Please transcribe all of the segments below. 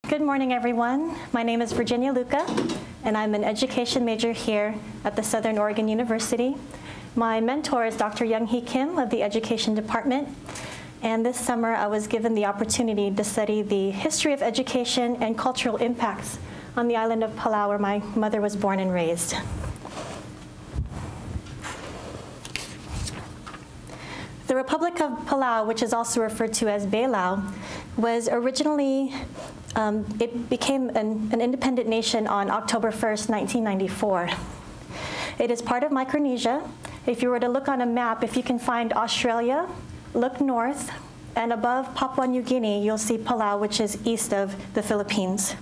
Good morning, everyone. My name is Virginia Luka, and I'm an education major here at the Southern Oregon University. My mentor is Dr. Young-Hee Kim of the Education Department, and this summer I was given the opportunity to study the history of education and cultural impacts on the island of Palau, where my mother was born and raised. The Republic of Palau, which is also referred to as Palau, was originally, it became an independent nation on October 1st, 1994. It is part of Micronesia. If you were to look on a map, if you can find Australia, look north, and above Papua New Guinea, you'll see Palau, which is east of the Philippines.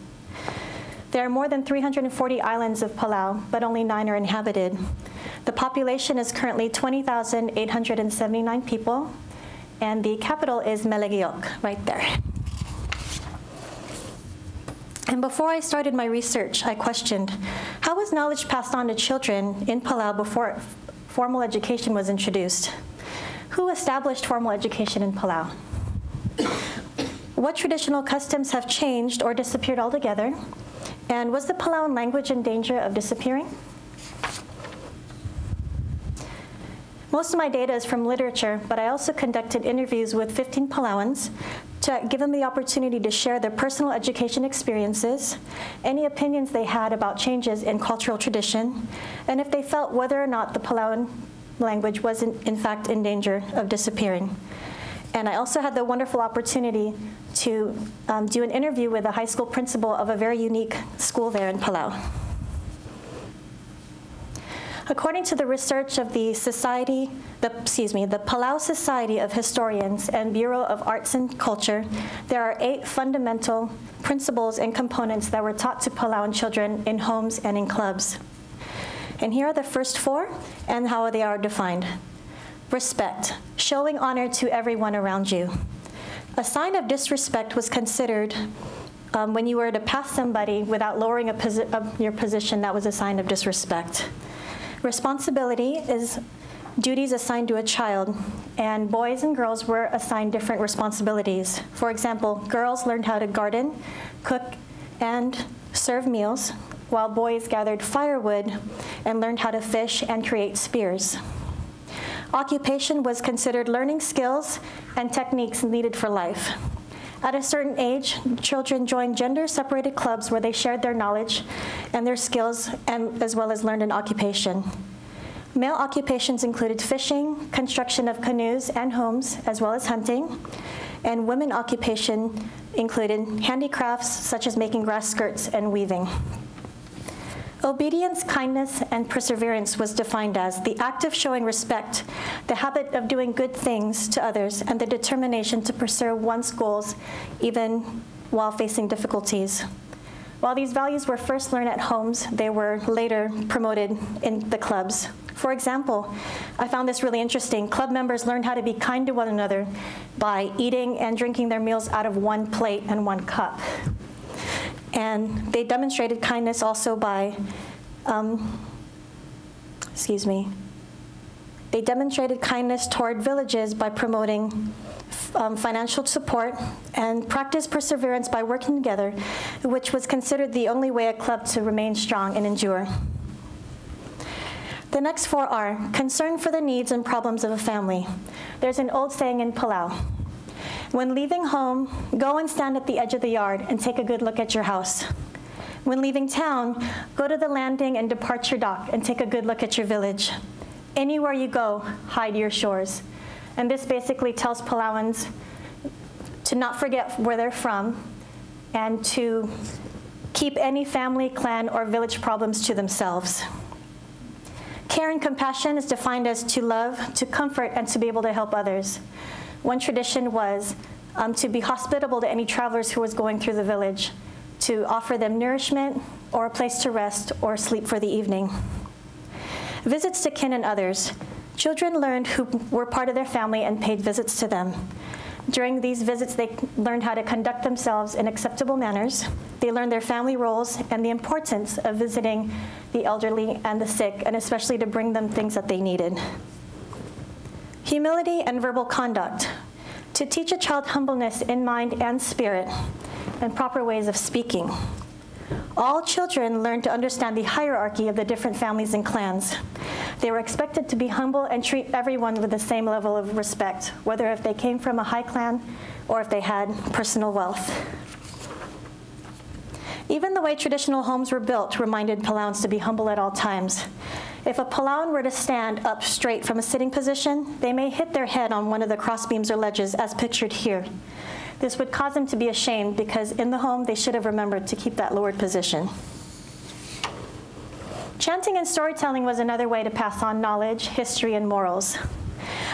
There are more than 340 islands of Palau, but only 9 are inhabited. The population is currently 20,879 people, and the capital is Melegiok, right there. And before I started my research, I questioned, how was knowledge passed on to children in Palau before formal education was introduced? Who established formal education in Palau? What traditional customs have changed or disappeared altogether? And was the Palauan language in danger of disappearing? Most of my data is from literature, but I also conducted interviews with 15 Palauans to give them the opportunity to share their personal education experiences, any opinions they had about changes in cultural tradition, and if they felt whether or not the Palauan language was in fact in danger of disappearing. And I also had the wonderful opportunity to do an interview with a high school principal of a very unique school there in Palau. According to the research of the Palau Society of Historians and Bureau of Arts and Culture, there are 8 fundamental principles and components that were taught to Palauan children in homes and in clubs. And here are the first 4 and how they are defined. Respect, showing honor to everyone around you. A sign of disrespect was considered when you were to pass somebody without lowering your position. That was a sign of disrespect. Responsibility is duties assigned to a child, and boys and girls were assigned different responsibilities. For example, girls learned how to garden, cook, and serve meals, while boys gathered firewood and learned how to fish and create spears. Occupation was considered learning skills and techniques needed for life. At a certain age, children joined gender-separated clubs where they shared their knowledge and their skills, and as well as learned an occupation. Male occupations included fishing, construction of canoes and homes, as well as hunting, and women occupation included handicrafts such as making grass skirts and weaving. Obedience, kindness, and perseverance was defined as the act of showing respect, the habit of doing good things to others, and the determination to pursue one's goals even while facing difficulties. While these values were first learned at homes, they were later promoted in the clubs. For example, I found this really interesting. Club members learned how to be kind to one another by eating and drinking their meals out of one plate and one cup. And they demonstrated kindness also by, they demonstrated kindness toward villages by promoting financial support and practiced perseverance by working together, which was considered the only way a club to remain strong and endure. The next 4 are concern for the needs and problems of a family. There's an old saying in Palau: when leaving home, go and stand at the edge of the yard and take a good look at your house. When leaving town, go to the landing and departure dock and take a good look at your village. Anywhere you go, hide your shores. And this basically tells Palauans to not forget where they're from and to keep any family, clan, or village problems to themselves. Care and compassion is defined as to love, to comfort, and to be able to help others. One tradition was to be hospitable to any travelers who was going through the village, to offer them nourishment or a place to rest or sleep for the evening. Visits to kin and others. Children learned who were part of their family and paid visits to them. During these visits, they learned how to conduct themselves in acceptable manners. They learned their family roles and the importance of visiting the elderly and the sick, and especially to bring them things that they needed. Humility and verbal conduct. To teach a child humbleness in mind and spirit, and proper ways of speaking. All children learned to understand the hierarchy of the different families and clans. They were expected to be humble and treat everyone with the same level of respect, whether if they came from a high clan or if they had personal wealth. Even the way traditional homes were built reminded Palauans to be humble at all times. If a Palauan were to stand up straight from a sitting position, they may hit their head on one of the crossbeams or ledges as pictured here. This would cause them to be ashamed because in the home they should have remembered to keep that lowered position. Chanting and storytelling was another way to pass on knowledge, history, and morals.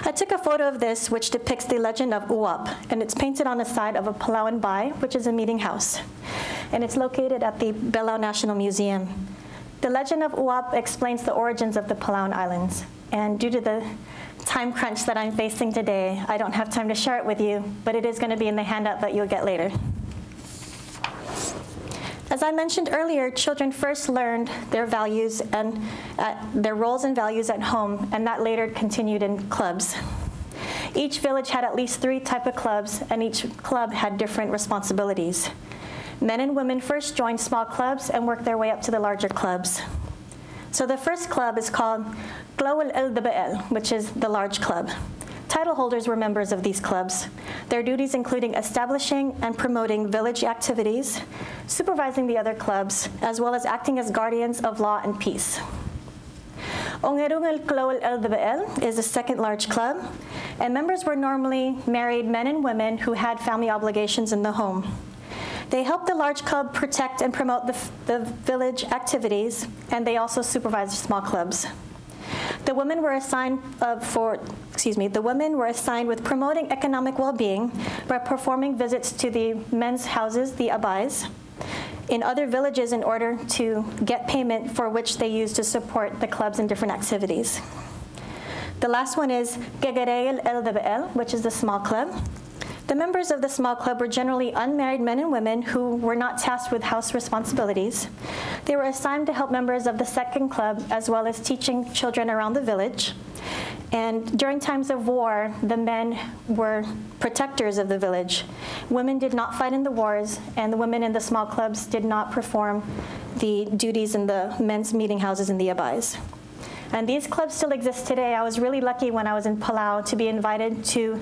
I took a photo of this which depicts the legend of Uwap, and it's painted on the side of a Palauan Bai, which is a meeting house. And it's located at the Palau National Museum. The legend of Uwap explains the origins of the Palauan Islands. And due to the time crunch that I'm facing today, I don't have time to share it with you, but it is going to be in the handout that you'll get later. As I mentioned earlier, children first learned their values and their roles and values at home, and that later continued in clubs. Each village had at least 3 types of clubs, and each club had different responsibilities. Men and women first joined small clubs and worked their way up to the larger clubs. So the first club is called Glowal El, which is the large club. Title holders were members of these clubs, their duties including establishing and promoting village activities, supervising the other clubs, as well as acting as guardians of law and peace. Ongerung El Glowal El is the second large club, and members were normally married men and women who had family obligations in the home. They helped the large club protect and promote the village activities, and they also supervised small clubs. The women were assigned with promoting economic well-being by performing visits to the men's houses, the abais, in other villages in order to get payment for which they used to support the clubs in different activities. The last one is Gegereel El, which is the small club. The members of the small club were generally unmarried men and women who were not tasked with house responsibilities. They were assigned to help members of the second club, as well as teaching children around the village. And during times of war, the men were protectors of the village. Women did not fight in the wars, and the women in the small clubs did not perform the duties in the men's meeting houses in the abais. And these clubs still exist today. I was really lucky when I was in Palau to be invited to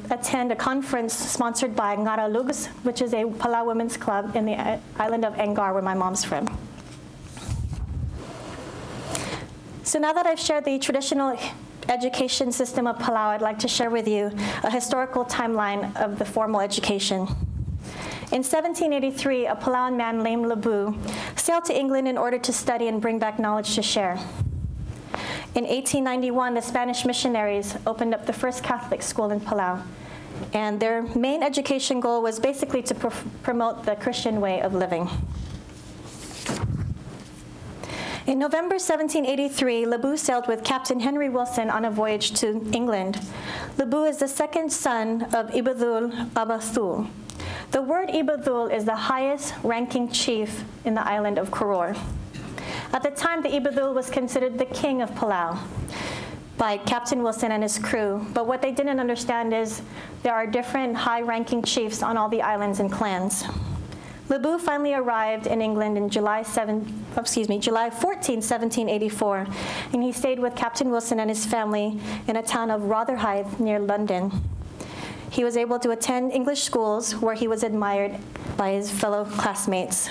attend a conference sponsored by Ngara Lugs, which is a Palau women's club in the island of Engar, where my mom's from. So now that I've shared the traditional education system of Palau, I'd like to share with you a historical timeline of the formal education. In 1783, a Palauan man named Lebu sailed to England in order to study and bring back knowledge to share. In 1891, the Spanish missionaries opened up the first Catholic school in Palau, and their main education goal was basically to promote the Christian way of living. In November 1783, Lebu sailed with Captain Henry Wilson on a voyage to England. Lebu is the second son of Ibadul Abathul. The word Ibadul is the highest ranking chief in the island of Koror. At the time, the Ibadul was considered the king of Palau by Captain Wilson and his crew. But what they didn't understand is there are different high-ranking chiefs on all the islands and clans. Lebu finally arrived in England in July 14, 1784, and he stayed with Captain Wilson and his family in a town of Rotherhithe near London. He was able to attend English schools where he was admired by his fellow classmates.